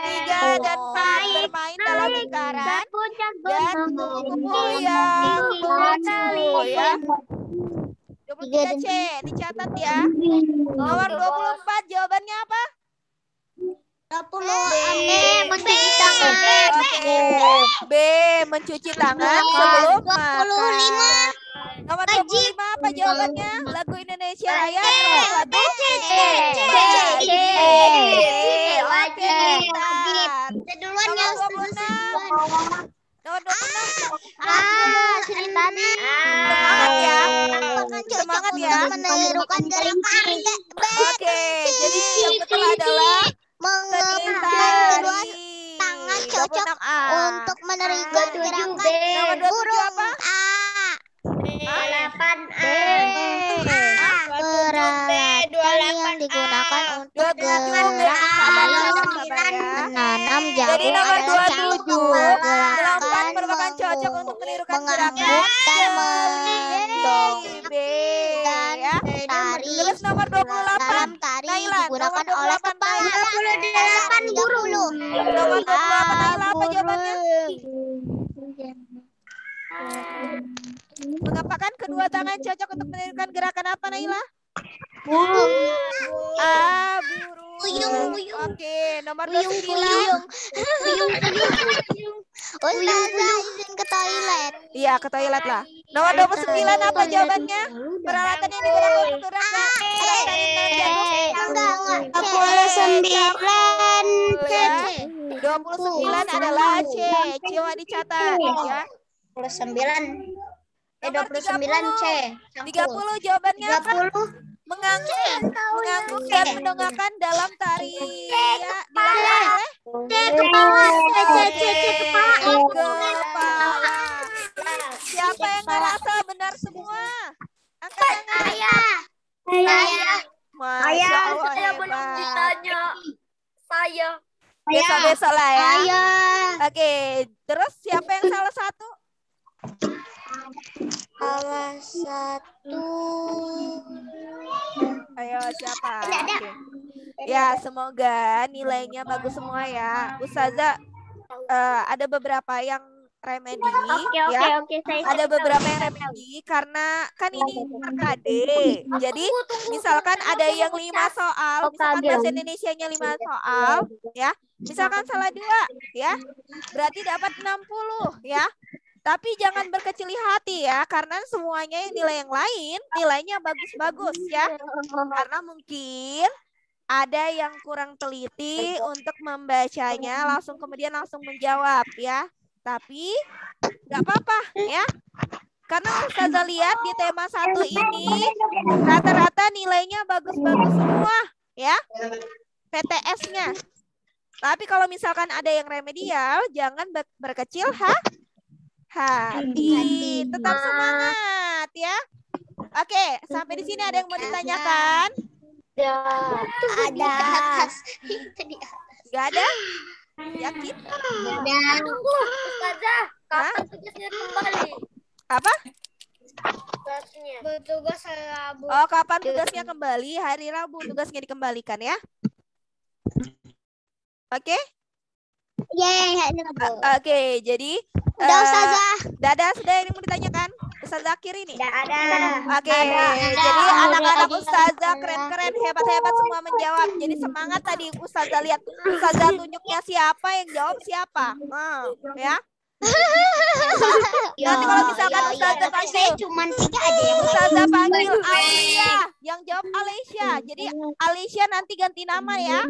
Speaker 1: Tiga dan 4 bermain dalam lingkaran dan kupu-kupu yang lucu ya. 23 C dicatat ya. Nomor 24 jawabannya apa?
Speaker 3: Mencuci tangan.
Speaker 1: Oke. B mencuci tangan sebelum makan. Nomor 25 apa jawabannya? Lagu Indonesia Raya atau lagu Oke, pintar. Nomor 26. Nomor 26. Semangat ya. Semangat ya. Oke, jadi yang betul adalah seni tari.
Speaker 3: Tangan cocok
Speaker 1: 26A.
Speaker 3: untuk menerima gerakan
Speaker 1: Nomor 27 apa?
Speaker 3: Peralatan yang digunakan untuk
Speaker 1: 27
Speaker 3: menanam jagung
Speaker 1: Jadi nomor
Speaker 3: adalah
Speaker 1: 27
Speaker 3: gerakan
Speaker 1: merupakan cocok untuk menirukan gerakan
Speaker 3: mengangguk dan mendong
Speaker 1: B
Speaker 3: dan
Speaker 1: ya.
Speaker 3: tari.
Speaker 1: Terus nomor 28
Speaker 3: Dalam tari
Speaker 1: Naila,
Speaker 3: digunakan
Speaker 1: nomor
Speaker 3: oleh
Speaker 1: 28
Speaker 3: kepala.
Speaker 1: Naila.
Speaker 3: 30.
Speaker 1: Nomor 28 Naila apa jawabannya? Mengapakah kedua tangan cocok untuk menirukan gerakan apa Naila? Burung. Oke, nomor 29.
Speaker 3: Ustazah izin ke toilet.
Speaker 1: Iya, ke toilet lah. Nomor 29 apa jawabannya? Peralatan yang digunakan untuk gerakan
Speaker 3: Enggak.
Speaker 1: 29 ya. 29 adalah C. Coba dicatat ya.
Speaker 2: 29.
Speaker 1: Nomor
Speaker 2: 29 C.
Speaker 1: 30 jawabannya apa?
Speaker 2: 30.
Speaker 1: Mengangguk dan mendongakkan dalam tari ya dilakukan oleh kepala. Siapa yang ngerasa benar semua? Angkat tangan. Masya Allah, hebat.
Speaker 4: Saya.
Speaker 1: Biasa-biasa lah ya.
Speaker 3: Saya.
Speaker 1: Oke, terus siapa yang salah satu?
Speaker 3: Salah satu.
Speaker 1: Ayo siapa? Oke. Ya, semoga nilainya bagus semua ya. Ustazah ada beberapa yang remedi ya.
Speaker 4: Oke, saya
Speaker 1: Ada beberapa yang remedi karena kan ini terkade. Jadi misalkan ada yang 5 soal, misalkan bahasa Indonesianya 5 soal ya. Misalkan salah 2 ya. Berarti dapat 60 ya. Tapi jangan berkecil hati ya, karena semuanya nilai yang lain nilainya bagus-bagus ya. Karena mungkin ada yang kurang teliti untuk membacanya, kemudian langsung menjawab ya. Tapi nggak apa-apa ya. Karena Ustazah lihat di tema 1 ini rata-rata nilainya bagus-bagus semua ya. PTS-nya. Tapi kalau misalkan ada yang remedial, jangan berkecil hati, tetap semangat ya. Oke, sampai di sini ada yang mau ditanyakan?
Speaker 3: Ada.
Speaker 1: Gak ada? Yakin?
Speaker 4: Ustazah, kapan tugasnya kembali?
Speaker 1: Apa?
Speaker 4: Tugasnya.
Speaker 3: Bertugas Rabu.
Speaker 1: Oh, kapan tugasnya kembali? Hari Rabu tugasnya dikembalikan ya. Oke?
Speaker 3: Ya.
Speaker 1: Oke, jadi
Speaker 3: Udah Ustazah.
Speaker 1: Dada sudah yang mau ditanyakan? Ustazah Zakir ini?
Speaker 2: Tidak ada.
Speaker 1: Oke, jadi anak-anak Ustazah keren-keren, hebat-hebat semua menjawab. Jadi semangat tadi Ustazah lihat Ustazah tunjuknya siapa yang jawab siapa. Ya. Nanti kalau misalkan Ustazah panggil,
Speaker 2: Cuman 3 aja yang
Speaker 1: Ustazah panggil Alicia, yang jawab Alicia. Jadi Alicia nanti ganti nama ya.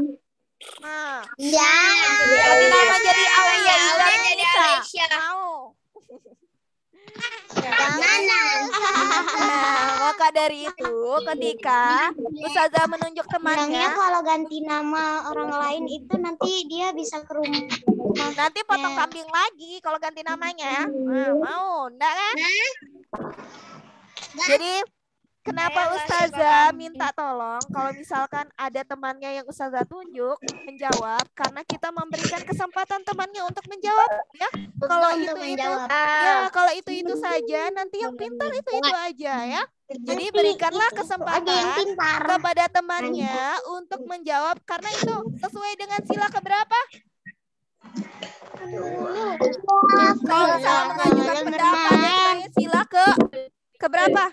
Speaker 1: Nah,
Speaker 3: Ya.
Speaker 1: ganti nama jadi Alia.
Speaker 2: jadi Alicia.
Speaker 1: Mau. Nah, maka dari itu ketika Ustazah menunjuk
Speaker 2: Bilangnya
Speaker 1: temannya,
Speaker 2: kalau ganti nama orang lain itu nanti dia bisa ke rumah.
Speaker 1: nanti potong kambing lagi kalau ganti namanya. Nah, mau enggak kan? Jadi kenapa Ustazah minta tolong kalau misalkan ada temannya yang Ustazah tunjuk menjawab, karena kita memberikan kesempatan temannya untuk menjawab ya. Kalau itu ya kalau itu saja, nanti yang pintar itu aja ya. Jadi berikanlah kesempatan kepada temannya untuk menjawab, karena itu sesuai dengan sila keberapa? Kalau misalnya mengajukan pendapat dan sebagainya, sila keberapa?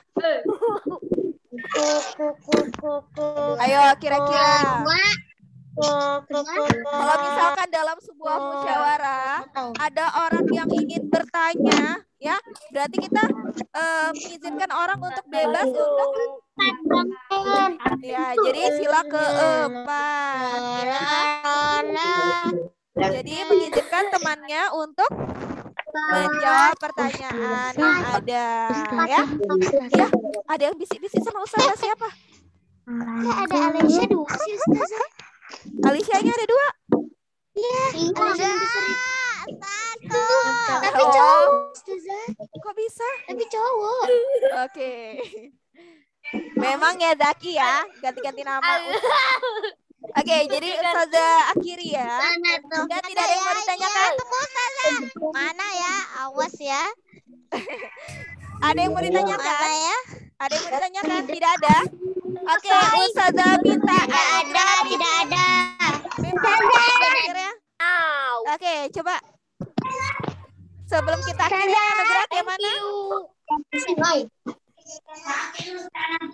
Speaker 1: Ayo kira-kira. Kalau misalkan dalam sebuah musyawarah ada orang yang ingin bertanya, ya berarti kita mengizinkan orang untuk bebas untuk ya. Jadi sila keempat ya. Jadi mengizinkan temannya untuk menjawab pertanyaan yang ada ya. Ya, ada yang bisik-bisik sama Ustazah siapa?
Speaker 2: Ada Alicia 2 sih Ustazah.
Speaker 1: Alicia-nya ada 2.
Speaker 2: Iya, Alicia satu. Tapi
Speaker 1: Oh.
Speaker 2: cowok Ustazah.
Speaker 1: Kok bisa?
Speaker 2: Tapi cowok.
Speaker 1: Oke. Memang ya Zaki ya, ganti-ganti nama. Oke, jadi Ustazah akhiri ya. Dan tidak ada yang mau ditanyakan?
Speaker 2: Mana ya? Awas ya.
Speaker 1: Ada yang mau ditanyakan? Ada yang mau ditanyakan? Tidak ada? Oke, Ustazah minta
Speaker 2: Tidak ada.
Speaker 1: Minta akhirnya. Oke, coba. Sebelum kita akhiri, gerak yang mana?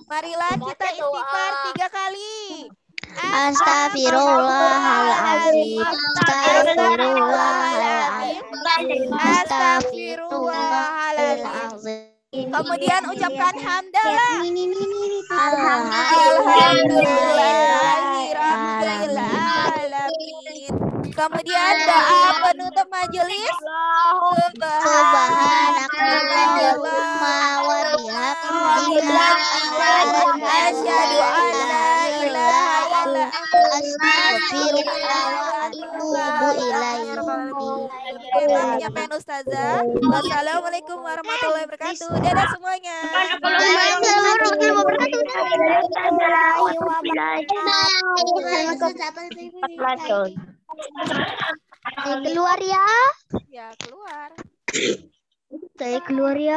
Speaker 1: Marilah kita istighfar 3 kali.
Speaker 3: Astagfirullahaladzim. Astagfirullahaladzim.
Speaker 1: Astagfirullahaladzim. Kemudian ucapkan hamdalah. Alhamdulillahirrahmanirrahim. Kemudian doa penutup majelis.
Speaker 3: Subhanakallahumma wa bihamdika
Speaker 1: Asyhadu an la ilaha illa
Speaker 3: astaghfirullah wa atubu ilaih.
Speaker 1: Penyampaian Ustazah. Wassalamualaikum warahmatullahi wabarakatuh. Dadah semuanya.
Speaker 3: Keluar ya.
Speaker 1: Ya, keluar.
Speaker 3: Saya keluar ya.